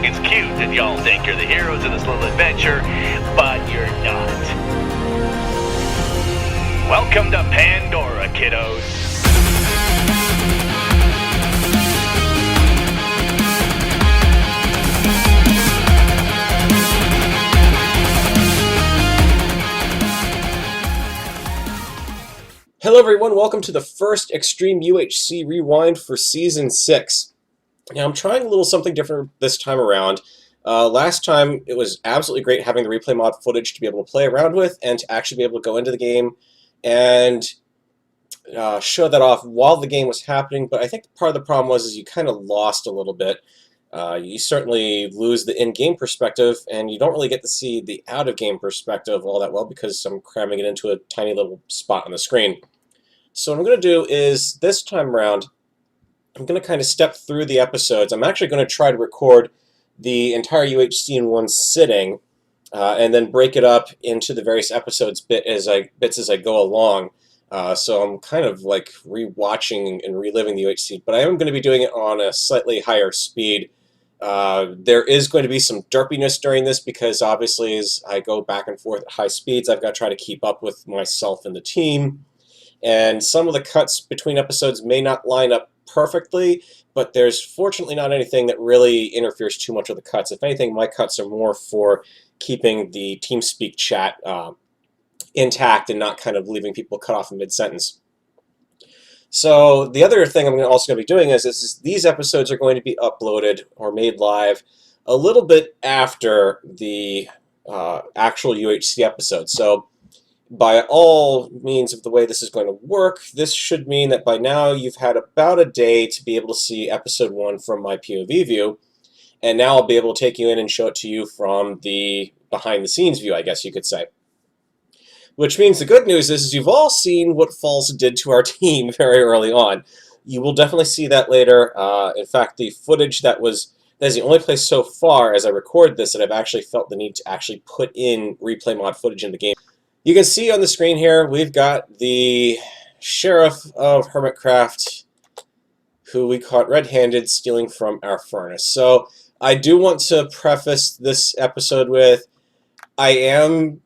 It's cute that y'all think you're the heroes of this little adventure, but you're not. Welcome to Pandora, kiddos. Hello everyone, welcome to the first Extreme UHC Rewind for Season 6. Now I'm trying a little something different this time around. Last time it was absolutely great having the replay mod footage to be able to play around with and to actually be able to go into the game and show that off while the game was happening, but I think part of the problem was you kind of lost a little bit. You certainly lose the in-game perspective, and you don't really get to see the out-of-game perspective all that well because I'm cramming it into a tiny little spot on the screen. So what I'm going to do is, this time around, I'm going to kind of step through the episodes. I'm actually going to try to record the entire UHC in one sitting, and then break it up into the various episodes bits as I go along. So I'm kind of like rewatching and reliving the UHC, but I am going to be doing it on a slightly higher speed. There is going to be some derpiness during this because obviously as I go back and forth at high speeds, I've got to try to keep up with myself and the team. And some of the cuts between episodes may not line up perfectly, but there's fortunately not anything that really interferes too much with the cuts. If anything, my cuts are more for keeping the TeamSpeak chat intact and not kind of leaving people cut off in mid-sentence. So the other thing I'm also going to be doing is these episodes are going to be uploaded or made live a little bit after the actual UHC episode. So by all means of the way this is going to work, this should mean that by now you've had about a day to be able to see episode 1 from my POV view, and now I'll be able to take you in and show it to you from the behind-the-scenes view, I guess you could say. Which means the good news is you've all seen what Falls did to our team very early on. You will definitely see that later. In fact, the footage that is the only place so far as I record this that I've actually felt the need to actually put in replay mod footage in the game. You can see on the screen here we've got the sheriff of Hermitcraft who we caught red-handed stealing from our furnace. So I do want to preface this episode with I am...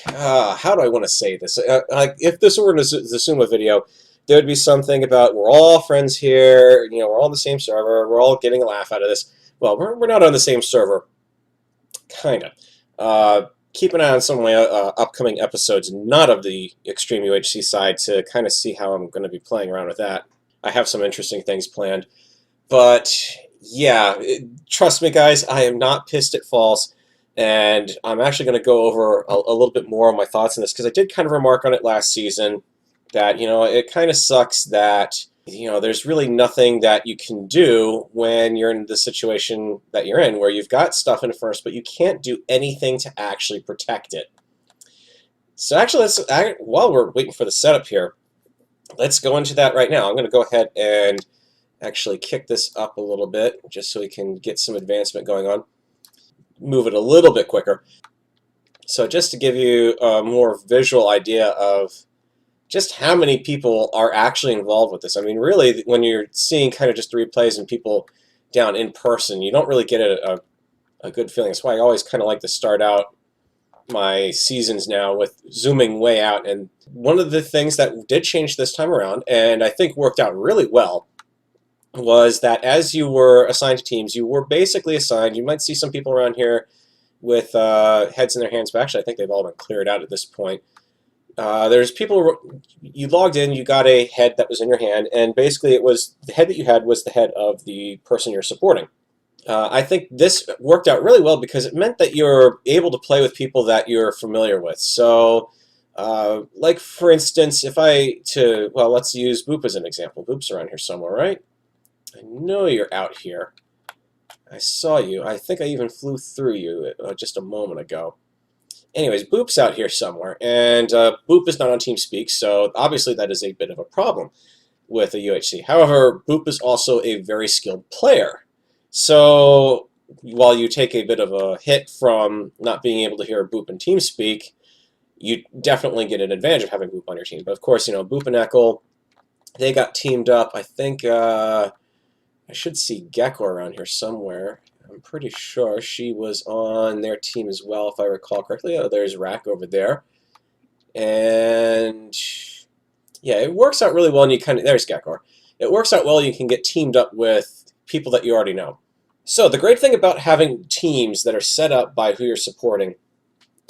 how do I want to say this? Like, if this were the Zuma video, there would be something about we're all friends here, you know, we're all on the same server, we're all getting a laugh out of this. Well, we're not on the same server, kind of. Keep an eye on some of my upcoming episodes, not of the Extreme UHC side, to kind of see how I'm going to be playing around with that. I have some interesting things planned, but yeah, trust me, guys, I am not pissed at Falls. And I'm actually going to go over a little bit more of my thoughts on this because I did kind of remark on it last season that, you know, it kind of sucks that, you know, there's really nothing that you can do when you're in the situation that you're in where you've got stuff in first, but you can't do anything to actually protect it. So actually, while we're waiting for the setup here, let's go into that right now. I'm going to go ahead and actually kick this up a little bit just so we can get some advancement going on. Move it a little bit quicker. So just to give you a more visual idea of just how many people are actually involved with this. I mean, really, when you're seeing kind of just the replays and people down in person, you don't really get a good feeling. That's why I always kind of like to start out my seasons now with zooming way out. And one of the things that did change this time around, and I think worked out really well, was that as you were assigned to teams, you were basically assigned, you might see some people around here with heads in their hands, but actually I think they've all been cleared out at this point. There's people, you logged in, you got a head that was in your hand, and basically it was, the head that you had was the head of the person you're supporting. I think this worked out really well because it meant that you're able to play with people that you're familiar with. So, like for instance, if well, let's use Boop as an example. Boop's around here somewhere, right? I know you're out here. I saw you. I think I even flew through you just a moment ago. Anyways, Boop's out here somewhere, and Boop is not on TeamSpeak, so obviously that is a bit of a problem with a UHC. However, Boop is also a very skilled player. So while you take a bit of a hit from not being able to hear Boop in TeamSpeak, you definitely get an advantage of having Boop on your team. But of course, you know, Boop and Eckle, they got teamed up. I think I should see Gecko around here somewhere. I'm pretty sure she was on their team as well, if I recall correctly. Oh, there's Rack over there. And yeah, it works out really well, and you kind of, there's Gekor. It works out well, you can get teamed up with people that you already know. So the great thing about having teams that are set up by who you're supporting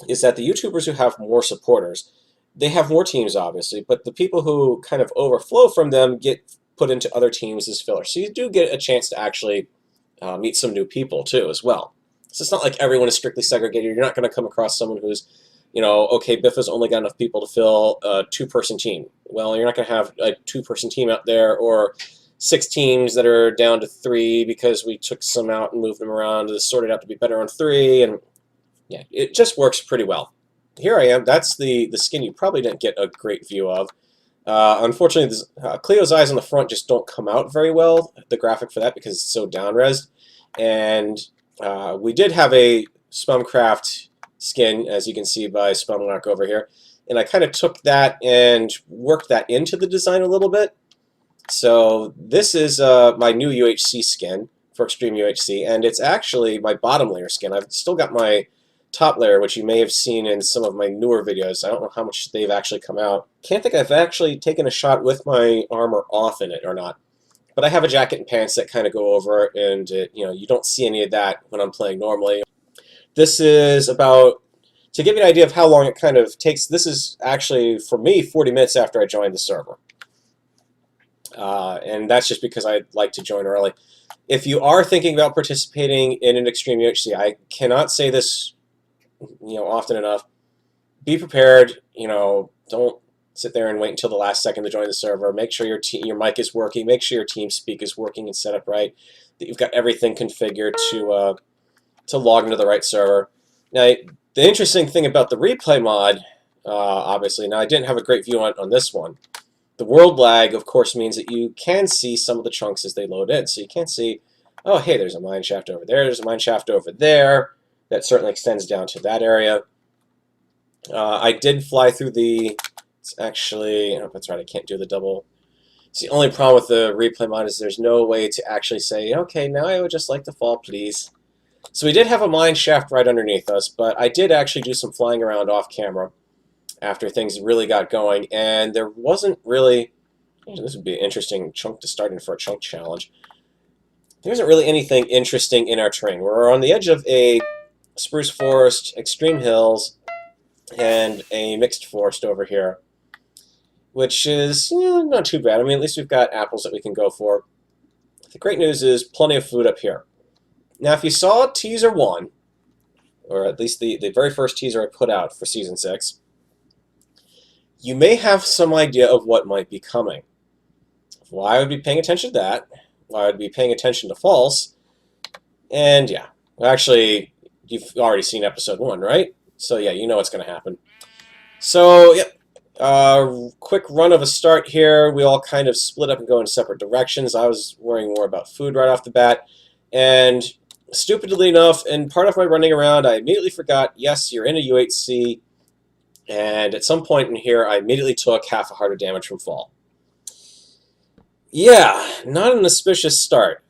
is that the YouTubers who have more supporters, they have more teams, obviously, but the people who kind of overflow from them get put into other teams as fillers. So you do get a chance to actually meet some new people, too, as well. So it's not like everyone is strictly segregated. You're not going to come across someone who's, you know, okay, Biffa's only got enough people to fill a 2-person team. Well, you're not going to have a 2-person team out there, or 6 teams that are down to 3 because we took some out and moved them around to sort it out to be better on 3, and yeah, it just works pretty well. Here I am. That's the skin you probably didn't get a great view of. Unfortunately, Cleo's eyes on the front just don't come out very well, the graphic for that, because it's so down-resed. And we did have a Spumcraft skin, as you can see by Spumlock over here, and I kind of took that and worked that into the design a little bit. So this is my new UHC skin for Extreme UHC, and it's actually my bottom layer skin. I've still got my top layer, which you may have seen in some of my newer videos. I don't know how much they've actually come out. Can't think I've actually taken a shot with my armor off in it or not. But I have a jacket and pants that kind of go over it, and you know, you don't see any of that when I'm playing normally. This is about, to give you an idea of how long it kind of takes, this is actually, for me, 40 minutes after I joined the server. And that's just because I like to join early. If you are thinking about participating in an Extreme UHC, I cannot say this often enough. Be prepared. Don't sit there and wait until the last second to join the server. Make sure your mic is working. Make sure your TeamSpeak is working and set up right. That you've got everything configured to log into the right server. Now, the interesting thing about the replay mod, obviously, now I didn't have a great view on this one. The world lag, of course, means that you can see some of the chunks as they load in. So you can't see, oh, hey, there's a mine shaft over there. There's a mine shaft over there. That certainly extends down to that area. I did fly through it's actually, oh, that's right, I can't do the double. It's the only problem with the replay mod is there's no way to actually say, okay, now I would just like to fall, please. So we did have a mine shaft right underneath us, but I did actually do some flying around off camera after things really got going, and there wasn't really, this would be an interesting chunk to start in for a chunk challenge. There isn't really anything interesting in our terrain. We're on the edge of a spruce forest, extreme hills, and a mixed forest over here, which is not too bad. I mean, at least we've got apples that we can go for. The great news is plenty of food up here. Now, if you saw teaser 1, or at least the very first teaser I put out for Season 6, you may have some idea of what might be coming. Why I would be paying attention to that, why I would be paying attention to false, and yeah, actually, you've already seen episode 1, right? So yeah, you know what's going to happen. So, yep. Quick run of a start here. We all kind of split up and go in separate directions. I was worrying more about food right off the bat. And stupidly enough, in part of my running around, I immediately forgot, yes, you're in a UHC. And at some point in here, I immediately took half a heart of damage from fall. Yeah, not an auspicious start.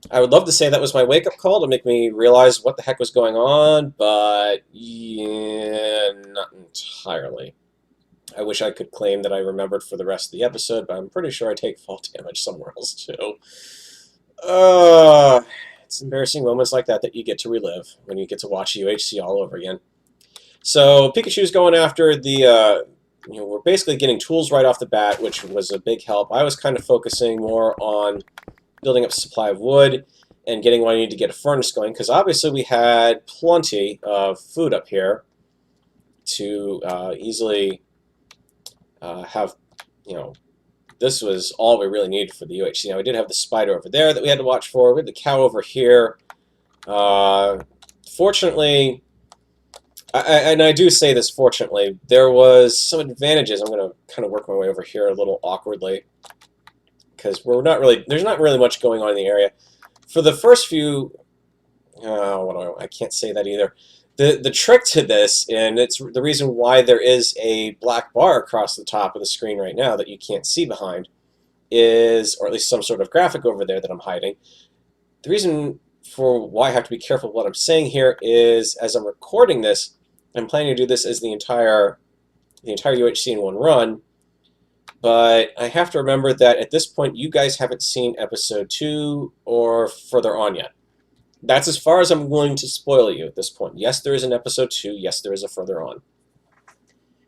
I would love to say that was my wake-up call to make me realize what the heck was going on, but yeah, not entirely. I wish I could claim that I remembered for the rest of the episode, but I'm pretty sure I take fall damage somewhere else, too. It's embarrassing moments like that you get to relive when you get to watch UHC all over again. So Pikachu's going after we're basically getting tools right off the bat, which was a big help. I was kind of focusing more on building up a supply of wood and getting what I need to get a furnace going, because obviously we had plenty of food up here to easily have, this was all we really needed for the UHC. Now, we did have the spider over there that we had to watch for. We had the cow over here. Fortunately, and I do say this fortunately, there was some advantages. I'm going to kind of work my way over here a little awkwardly, because there's not really much going on in the area. For the first few, I can't say that either. The trick to this, and it's the reason why there is a black bar across the top of the screen right now that you can't see behind, or at least some sort of graphic over there that I'm hiding. The reason for why I have to be careful what I'm saying here is, as I'm recording this, I'm planning to do this as the entire UHC in one run, but I have to remember that at this point you guys haven't seen episode 2 or further on yet. That's as far as I'm willing to spoil you at this point. Yes, there is an episode 2. Yes, there is a further on.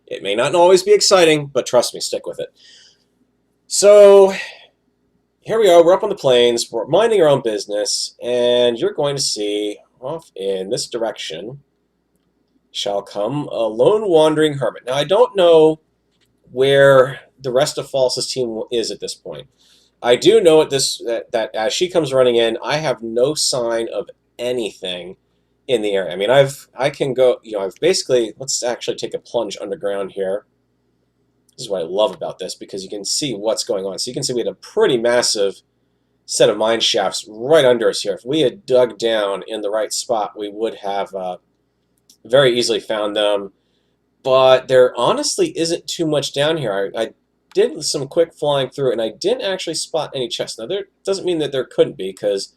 It may not always be exciting, but trust me, stick with it. So here we are. We're up on the plains. We're minding our own business, and you're going to see off in this direction shall come a lone wandering hermit. Now, I don't know where the rest of False's team is at this point. I do know that as she comes running in, I have no sign of anything in the area. I mean, I can go, I've basically, let's actually take a plunge underground here. This is what I love about this, because you can see what's going on. So you can see we had a pretty massive set of mine shafts right under us here. If we had dug down in the right spot, we would have very easily found them. But there honestly isn't too much down here. I did some quick flying through, and I didn't actually spot any chests. Now, there doesn't mean that there couldn't be, because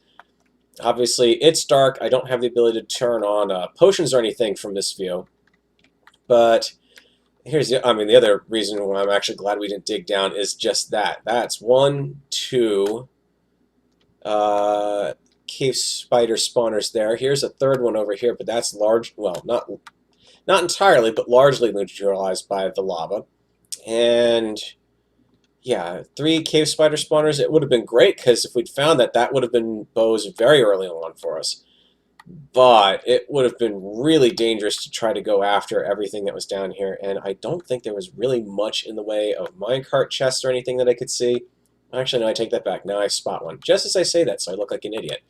obviously it's dark. I don't have the ability to turn on potions or anything from this view. But here's the other reason why I'm actually glad we didn't dig down is just that. That's 1, 2 cave spider spawners there. Here's a third one over here, but that's large. Well, not entirely, but largely neutralized by the lava. And yeah, 3 cave spider spawners. It would have been great, because if we'd found that, that would have been bows very early on for us. But it would have been really dangerous to try to go after everything that was down here, and I don't think there was really much in the way of minecart chests or anything that I could see. Actually, no, I take that back. Now I spot one. Just as I say that, so I look like an idiot.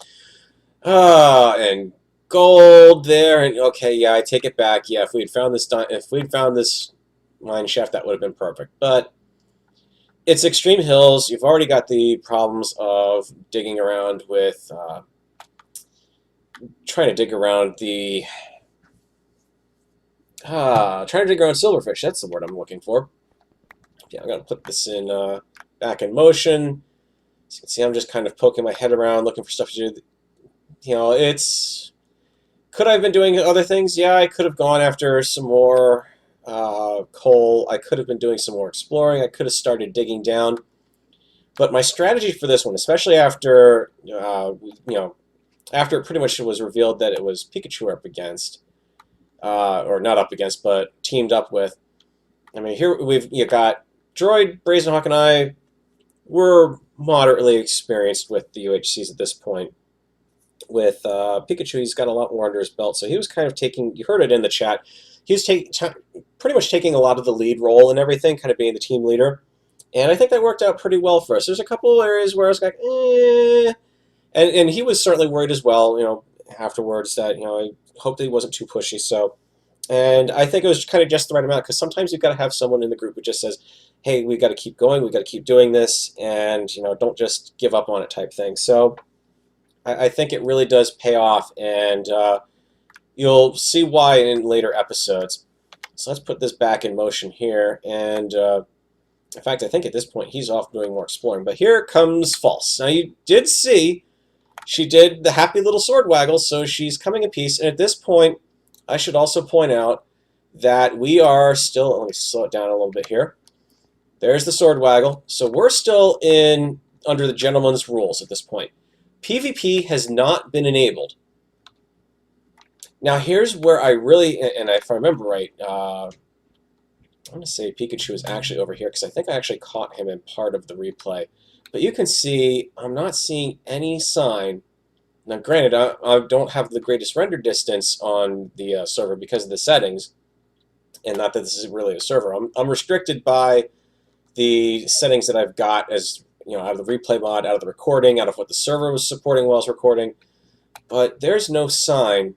And gold there, and okay, yeah, I take it back. Yeah, if we'd found this mine shaft, that would have been perfect. But it's extreme hills. You've already got the problems of digging around with trying to dig around silverfish. That's the word I'm looking for. Yeah, I'm gonna put this in back in motion. As you can see, I'm just kind of poking my head around, looking for stuff to do. Could I have been doing other things? Yeah, I could have gone after some more coal. I could have been doing some more exploring. I could have started digging down. But my strategy for this one, especially after after it pretty much was revealed that it was Pikachu up against, or not up against, but teamed up with. I mean, here you got Droid, Brazenhawk, and I. We're moderately experienced with the UHCs at this point. With Pikachu, he's got a lot more under his belt, so he was kind of taking. You heard it in the chat. He was pretty much taking a lot of the lead role and everything, kind of being the team leader. And I think that worked out pretty well for us. There's a couple of areas where I was like, eh. And he was certainly worried as well, afterwards that, I hoped that he wasn't too pushy. So, and I think it was kind of just the right amount, because sometimes you've got to have someone in the group who just says, hey, we got to keep going, we got to keep doing this, and, don't just give up on it type thing. So I think it really does pay off, and you'll see why in later episodes. So let's put this back in motion here, and in fact, I think at this point he's off doing more exploring. But here comes False. Now you did see she did the happy little sword waggle, so she's coming a piece. And at this point, I should also point out that we are still, let me slow it down a little bit here. There's the sword waggle. So we're still under the gentleman's rules at this point. PvP has not been enabled. Now here's where I really, and if I remember right, I'm going to say Pikachu is actually over here, because I think I actually caught him in part of the replay. But you can see I'm not seeing any sign. Now granted, I don't have the greatest render distance on the server because of the settings, and not that this is really a server. I'm restricted by the settings that I've got as, out of the replay mod, out of the recording, out of what the server was supporting while I was recording. But there's no sign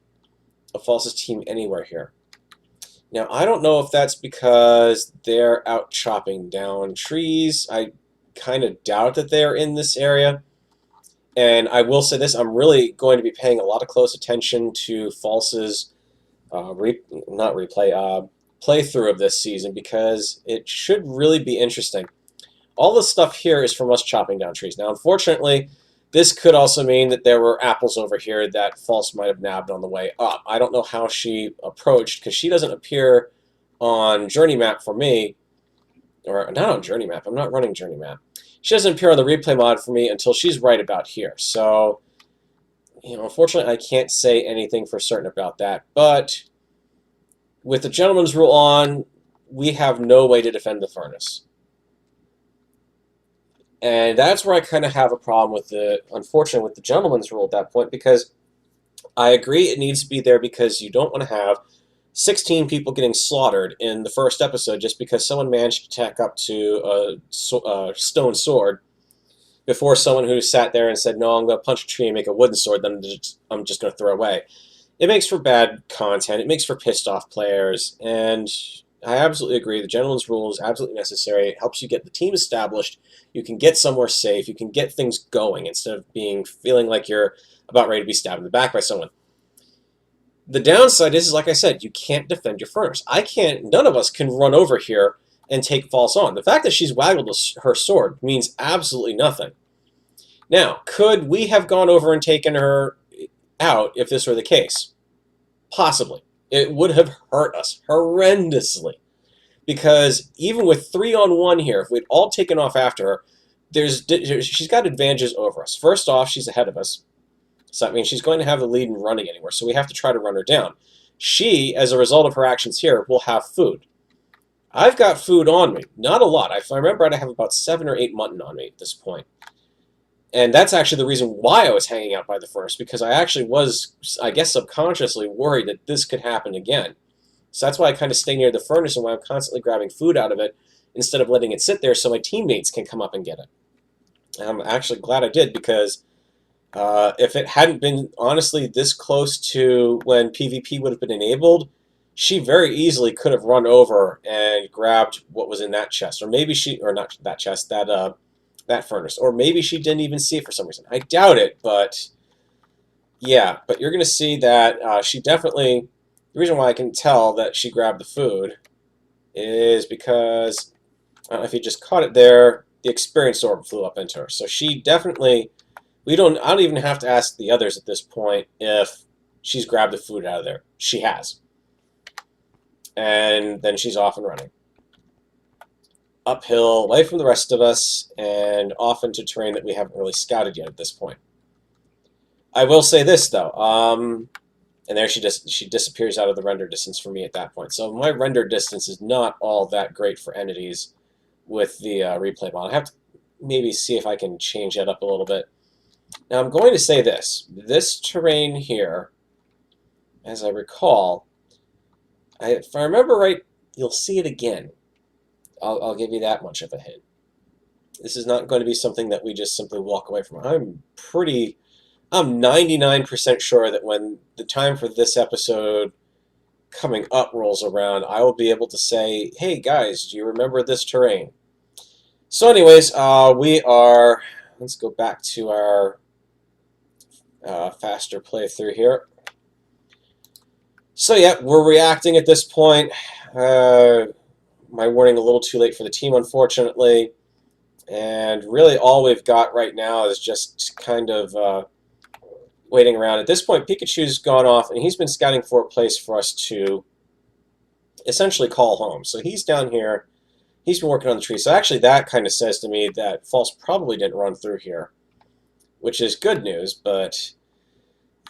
of False's team anywhere here. Now, I don't know if that's because they're out chopping down trees. I kind of doubt that they're in this area. And I will say this, I'm really going to be paying a lot of close attention to False's playthrough of this season, because it should really be interesting. All this stuff here is from us chopping down trees. Now, unfortunately, This could also mean that there were apples over here that False might have nabbed on the way up. I don't know how she approached, because she doesn't appear on Journey Map for me, or not on Journey Map. I'm not running Journey Map. She doesn't appear on the replay mod for me until she's right about here. So, unfortunately, I can't say anything for certain about that. But with the gentleman's rule on, we have no way to defend the furnace. And that's where I kind of have a problem with unfortunately, with the gentleman's rule at that point, because I agree it needs to be there because you don't want to have 16 people getting slaughtered in the first episode just because someone managed to tack up to a stone sword before someone who sat there and said, no, I'm going to punch a tree and make a wooden sword, then I'm just going to throw away. It makes for bad content. It makes for pissed off players. And I absolutely agree. The gentleman's rule is absolutely necessary. It helps you get the team established. You can get somewhere safe. You can get things going instead of feeling like you're about ready to be stabbed in the back by someone. The downside is, like I said, you can't defend your furnace. None of us can run over here and take False on. The fact that she's waggled her sword means absolutely nothing. Now, could we have gone over and taken her out if this were the case? Possibly. It would have hurt us horrendously. Because even with 3-on-1 here, if we'd all taken off after her, she's got advantages over us. First off, she's ahead of us. So that means she's going to have the lead in running anywhere, so we have to try to run her down. She, as a result of her actions here, will have food. I've got food on me. Not a lot. If I remember, I have about 7 or 8 mutton on me at this point. And that's actually the reason why I was hanging out by the furnace, because I actually was, I guess subconsciously, worried that this could happen again. So that's why I kind of stay near the furnace and why I'm constantly grabbing food out of it instead of letting it sit there so my teammates can come up and get it. And I'm actually glad I did, because if it hadn't been, honestly, this close to when PvP would have been enabled, she very easily could have run over and grabbed what was in that chest. Or maybe or not that chest, that furnace. Or maybe she didn't even see it for some reason. I doubt it, but yeah. But you're going to see that she definitely, the reason why I can tell that she grabbed the food is because, I don't know if you just caught it there, the experience orb flew up into her. So she definitely... I don't even have to ask the others at this point if she's grabbed the food out of there. She has. And then she's off and running. Uphill, away from the rest of us, and off into terrain that we haven't really scouted yet at this point. I will say this, though. And there she disappears out of the render distance for me at that point. So my render distance is not all that great for entities with the replay mod. I have to maybe see if I can change that up a little bit. Now, I'm going to say this. This terrain here, as I recall, if I remember right, you'll see it again. I'll give you that much of a hint. This is not going to be something that we just simply walk away from. I'm 99% sure that when the time for this episode coming up rolls around, I will be able to say, hey, guys, do you remember this terrain? So anyways, let's go back to our faster playthrough here. So yeah, we're reacting at this point. My warning a little too late for the team, unfortunately. And really all we've got right now is just kind of waiting around. At this point, Pikachu's gone off, and he's been scouting for a place for us to essentially call home. So he's down here. He's been working on the tree. So actually that kind of says to me that False probably didn't run through here, which is good news, but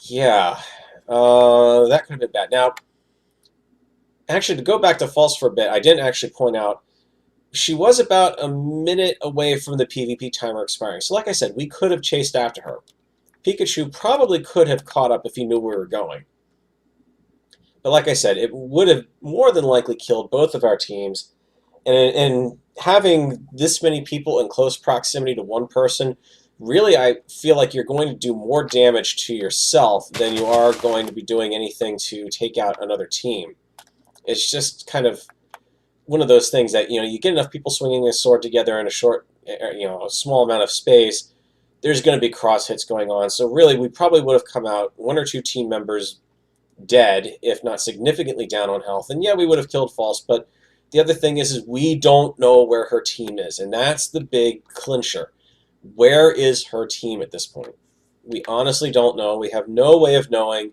yeah, that could have been bad. Now, actually, to go back to False for a bit, I didn't actually point out, she was about a minute away from the PvP timer expiring. So like I said, we could have chased after her. Pikachu probably could have caught up if he knew where we were going. But like I said, it would have more than likely killed both of our teams. And having this many people in close proximity to one person, really I feel like you're going to do more damage to yourself than you are going to be doing anything to take out another team. It's just kind of one of those things that, you get enough people swinging a sword together in a small amount of space, there's going to be cross hits going on. So really, we probably would have come out 1 or 2 team members dead, if not significantly down on health. And yeah, we would have killed False, but the other thing is we don't know where her team is, and that's the big clincher. where is her team at this point? We honestly don't know. We have no way of knowing.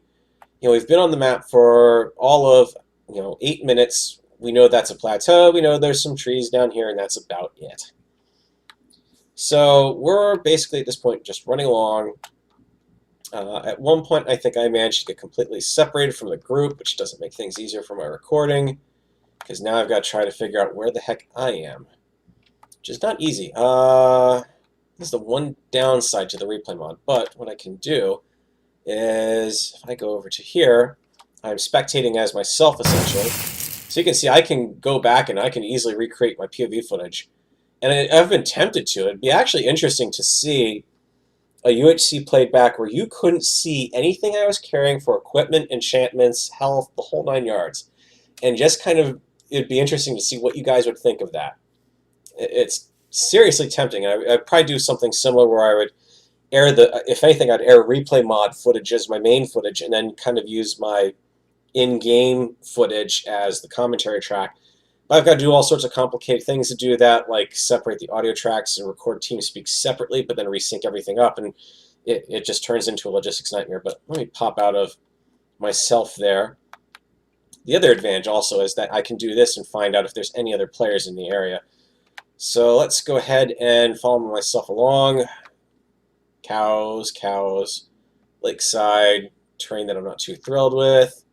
We've been on the map for all of 8 minutes. We know that's a plateau. We know there's some trees down here, and that's about it. So we're basically at this point just running along. At one point, I think I managed to get completely separated from the group, which doesn't make things easier for my recording, because now I've got to try to figure out where the heck I am, which is not easy. This is the one downside to the replay mod, but what I can do is, if I go over to here, I'm spectating as myself, essentially. So you can see I can go back and I can easily recreate my POV footage. And I've been tempted to. It'd be actually interesting to see a UHC played back where you couldn't see anything I was carrying for equipment, enchantments, health, the whole 9 yards. And just kind of, it'd be interesting to see what you guys would think of that. It's seriously tempting. I'd probably do something similar where I would air if anything, I'd air replay mod footage as my main footage and then kind of use my in-game footage as the commentary track. But I've got to do all sorts of complicated things to do that, like separate the audio tracks and record TeamSpeak separately, but then resync everything up, and it just turns into a logistics nightmare. But let me pop out of myself there. The other advantage also is that I can do this and find out if there's any other players in the area. So let's go ahead and follow myself along. Cows, lakeside, terrain that I'm not too thrilled with.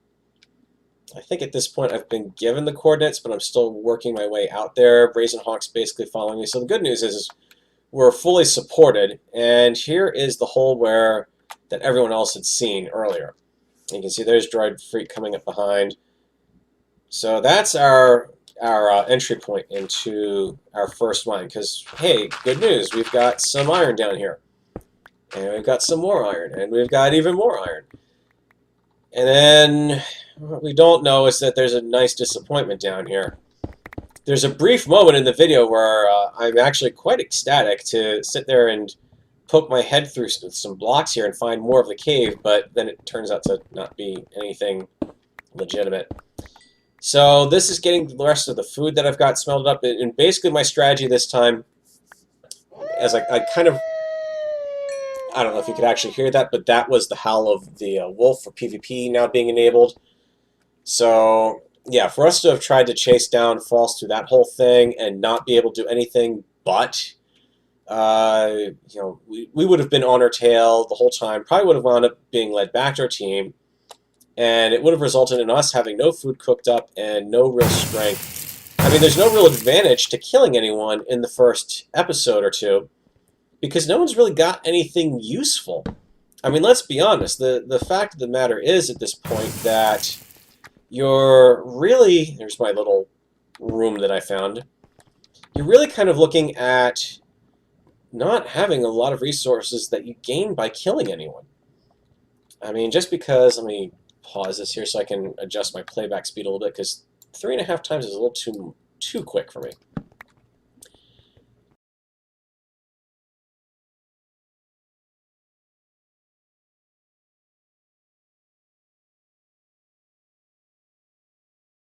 I think at this point I've been given the coordinates, but I'm still working my way out there. Brazen Hawk's basically following me. So the good news is we're fully supported, and here is the hole that everyone else had seen earlier. You can see there's DroidFreak coming up behind. So that's our entry point into our first mine, because, hey, good news, we've got some iron down here. And we've got some more iron, and we've got even more iron. And then what we don't know is that there's a nice disappointment down here. There's a brief moment in the video where I'm actually quite ecstatic to sit there and poke my head through some blocks here and find more of the cave, but then it turns out to not be anything legitimate. So this is getting the rest of the food that I've got smelted up, and basically my strategy this time, as I kind of, I don't know if you could actually hear that, but that was the howl of the wolf for PvP now being enabled. So yeah, for us to have tried to chase down False through that whole thing and not be able to do anything but, we would have been on our tail the whole time, probably would have wound up being led back to our team, and it would have resulted in us having no food cooked up and no real strength. I mean, there's no real advantage to killing anyone in the first episode or two, because no one's really got anything useful. I mean, let's be honest. The fact of the matter is, at this point, that you're really... There's my little room that I found. You're really kind of looking at not having a lot of resources that you gain by killing anyone. I mean, just because... Let me pause this here so I can adjust my playback speed a little bit, because 3.5 times is a little too quick for me.